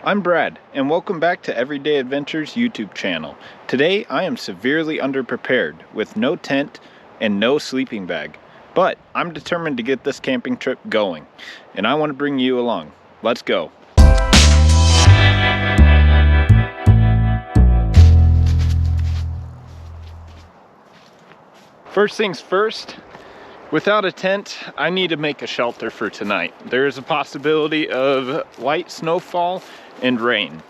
I'm Brad, and welcome back to Everyday Adventures YouTube channel. Today I am severely underprepared with no tent and no sleeping bag, but I'm determined to get this camping trip going, and I want to bring you along. Let's go. First things first, without a tent, I need to make a shelter for tonight. There is a possibility of light snowfall and rain.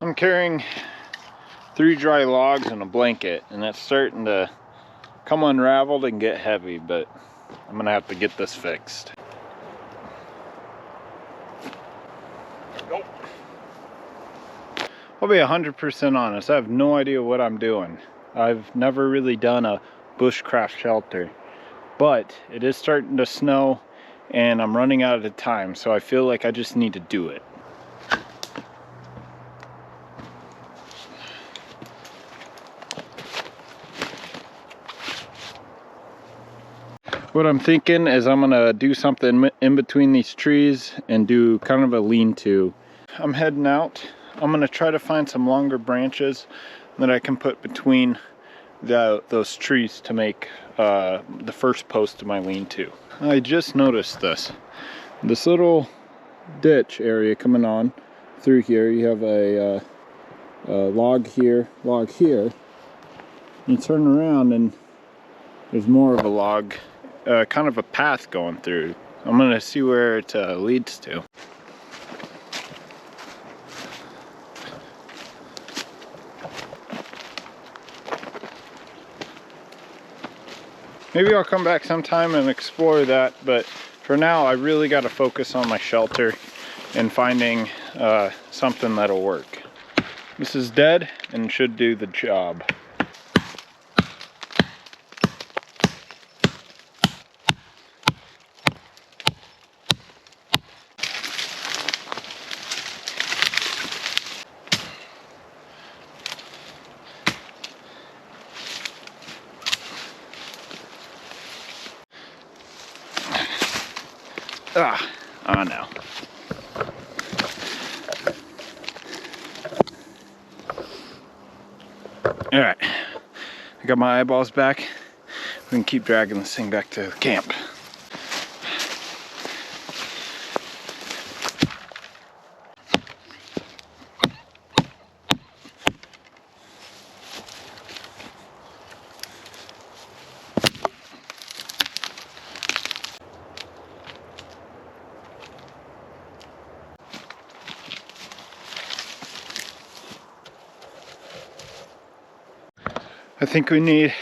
I'm carrying 3 dry logs and a blanket, and it's starting to come unraveled and get heavy, but I'm gonna have to get this fixed. Nope. I'll be 100% honest, I have no idea what I'm doing. I've never really done a bushcraft shelter, but it is starting to snow and I'm running out of time, so I feel like I just need to do it. What I'm thinking is I'm gonna do something in between these trees and do kind of a lean-to. I'm heading out. I'm gonna try to find some longer branches that I can put between those trees to make the first post to my lean-to. I just noticed this little ditch area coming on through here. You have a log here, log here. You turn around and there's more of a log. Kind of a path going through. I'm gonna see where it leads to. Maybe I'll come back sometime and explore that, but for now I really got to focus on my shelter and finding something that'll work. This is dead and should do the job. Oh no. Alright, I got my eyeballs back. We can keep dragging this thing back to the camp. I think we need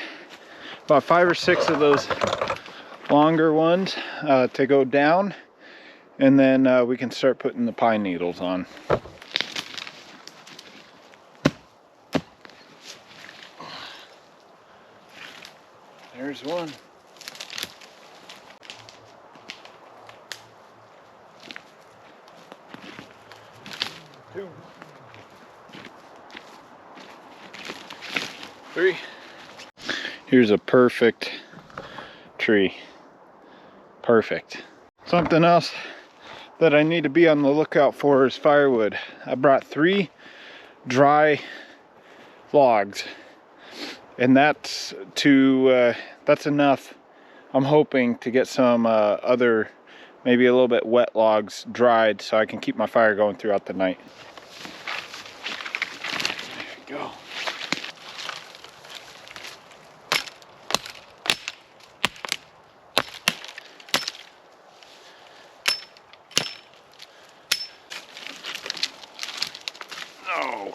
about 5 or 6 of those longer ones to go down, and then we can start putting the pine needles on. There's one. Two. 3. Here's a perfect tree. Perfect. Something else that I need to be on the lookout for is firewood. I brought 3 dry logs, and that's enough. I'm hoping to get some other, maybe a little bit wet logs dried so I can keep my fire going throughout the night. There we go. Oh. All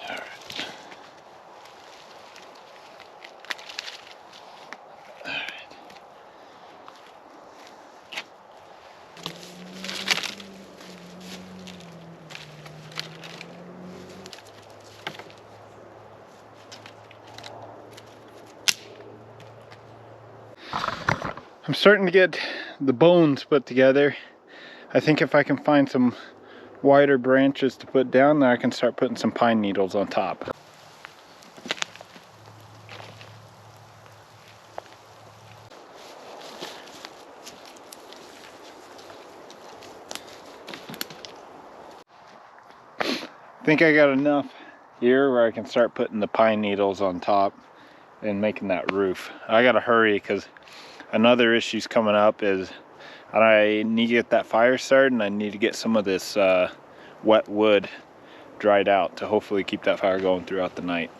right. All right. I'm starting to get the bones put together. I think if I can find some wider branches to put down there, I can start putting some pine needles on top. think I got enough here where I can start putting the pine needles on top and making that roof. I gotta hurry because another issue's coming up is I need to get that fire started, and I need to get some of this wet wood dried out to hopefully keep that fire going throughout the night.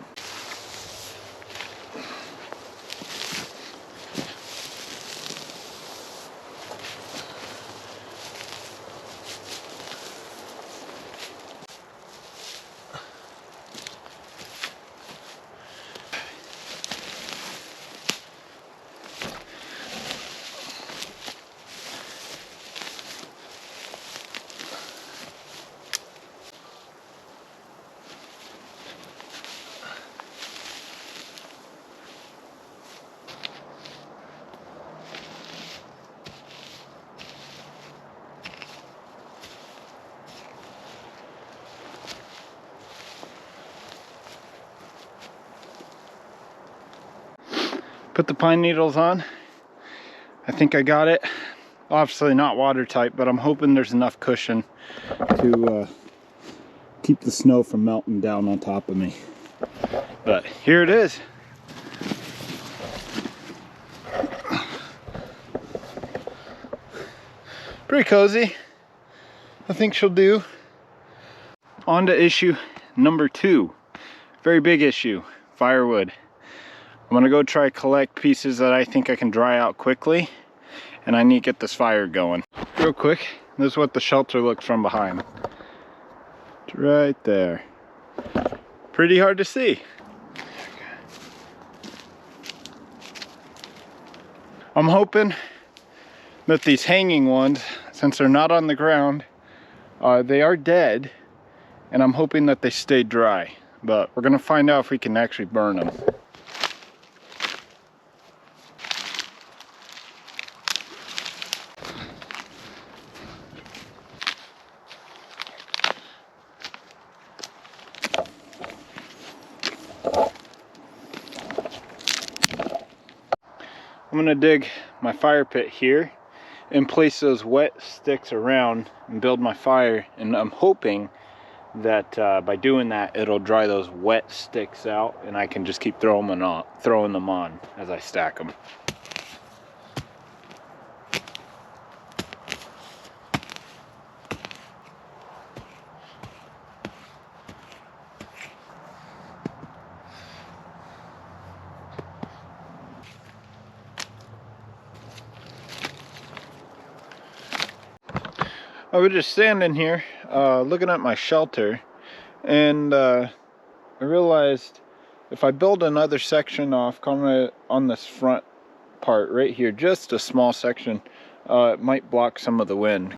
Put the pine needles on. I think I got it. Obviously not watertight, but I'm hoping there's enough cushion to keep the snow from melting down on top of me. But here it is. Pretty cozy. I think she'll do. On to issue number 2. Very big issue, firewood. I'm gonna go try collect pieces that I think I can dry out quickly, and I need to get this fire going. Real quick, this is what the shelter looks from behind. It's right there. Pretty hard to see. I'm hoping that these hanging ones, since they're not on the ground, they are dead, and I'm hoping that they stay dry. But we're gonna find out if we can actually burn them. I'm gonna dig my fire pit here and place those wet sticks around and build my fire, and I'm hoping that by doing that it'll dry those wet sticks out, and I can just keep throwing them on as I stack them. I was just standing here looking at my shelter, and I realized if I build another section off coming on this front part right here, just a small section, it might block some of the wind.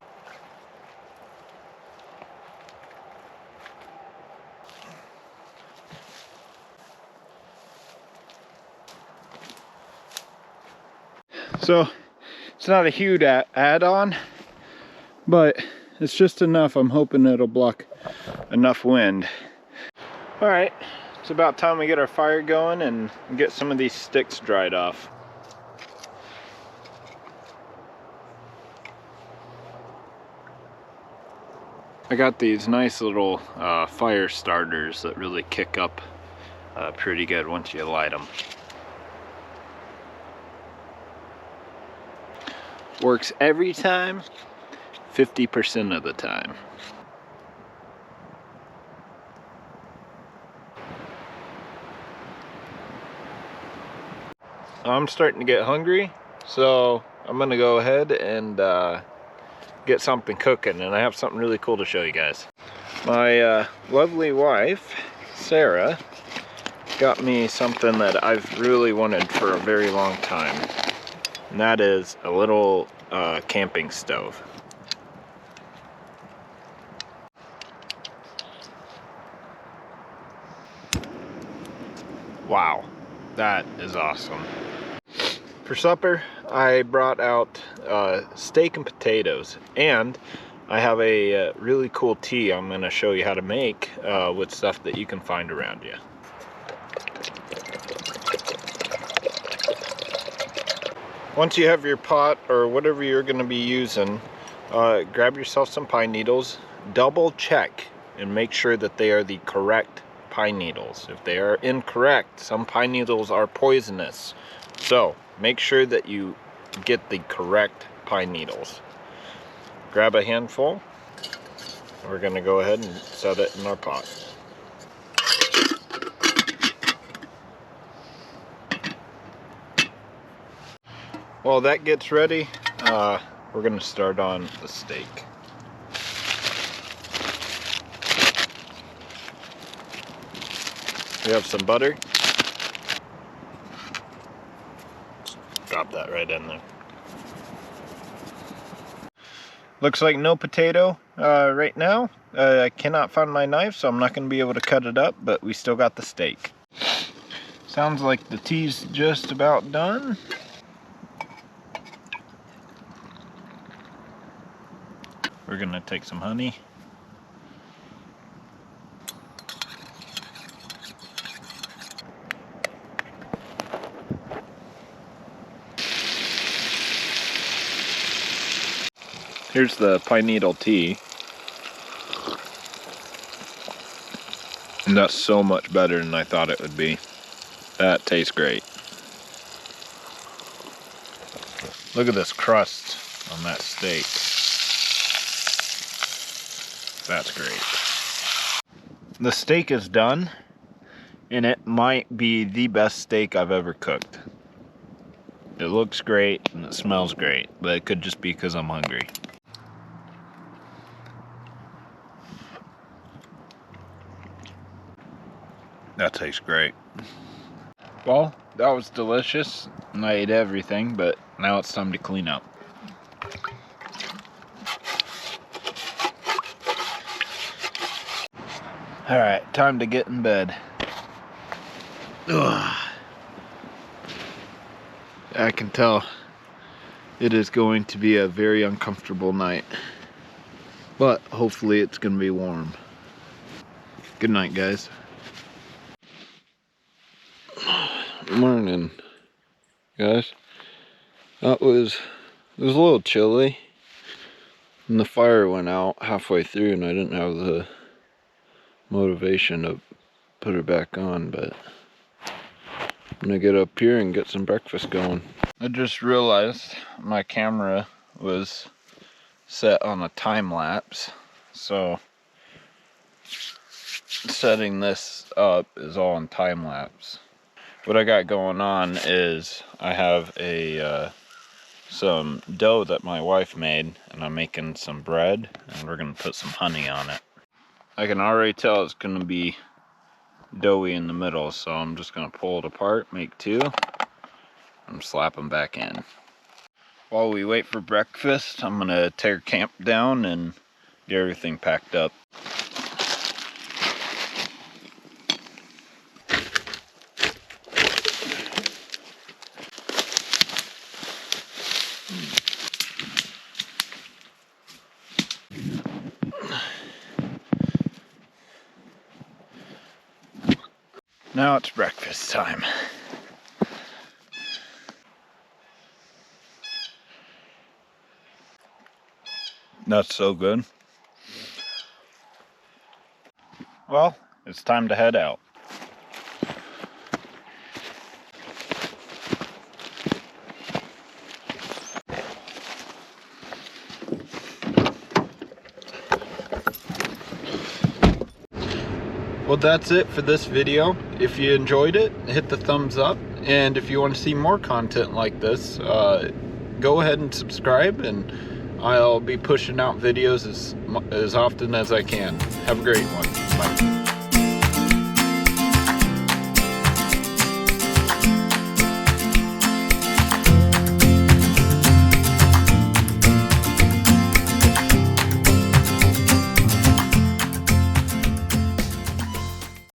So it's not a huge add-on, but it's just enough. I'm hoping it'll block enough wind. All right, it's about time we get our fire going and get some of these sticks dried off. I got these nice little fire starters that really kick up pretty good once you light them. Works every time, 50% of the time. I'm starting to get hungry, so I'm gonna go ahead and get something cooking, and I have something really cool to show you guys. My lovely wife, Sarah, got me something that I've really wanted for a very long time, and that is a little camping stove. Wow, that is awesome. For supper, I brought out steak and potatoes, and I have a really cool tea I'm going to show you how to make with stuff that you can find around you. Once you have your pot or whatever you're going to be using, grab yourself some pine needles. Double check and make sure that they are the correct pine needles. If they are incorrect, some pine needles are poisonous. So make sure that you get the correct pine needles. Grab a handful. We're going to go ahead and set it in our pot. While that gets ready, we're going to start on the steak. We have some butter. Drop that right in there. Looks like no potato right now. I cannot find my knife, so I'm not going to be able to cut it up, but we still got the steak. Sounds like the tea's just about done. We're going to take some honey. Here's the pine needle tea. And that's so much better than I thought it would be. That tastes great. Look at this crust on that steak. That's great. The steak is done, and it might be the best steak I've ever cooked. It looks great and it smells great, but it could just be because I'm hungry. That tastes great. Well, that was delicious, and I ate everything, but now it's time to clean up. Alright, time to get in bed. Ugh. I can tell it is going to be a very uncomfortable night, but hopefully it's going to be warm. Good night, guys. Morning, guys. It was a little chilly, and the fire went out halfway through, and I didn't have the motivation to put it back on, but I'm gonna get up here and get some breakfast going. I just realized my camera was set on a time lapse, so setting this up is all in time lapse. What I got going on is I have some dough that my wife made, and I'm making some bread, and we're gonna put some honey on it. I can already tell it's gonna be doughy in the middle, so I'm just gonna pull it apart, make two, and slap them back in. While we wait for breakfast, I'm gonna tear camp down and get everything packed up. Now it's breakfast time. That's so good. Well, it's time to head out. Well, that's it for this video. If you enjoyed it, hit the thumbs up, and if you want to see more content like this, go ahead and subscribe, and I'll be pushing out videos as often as I can. Have a great one. Bye.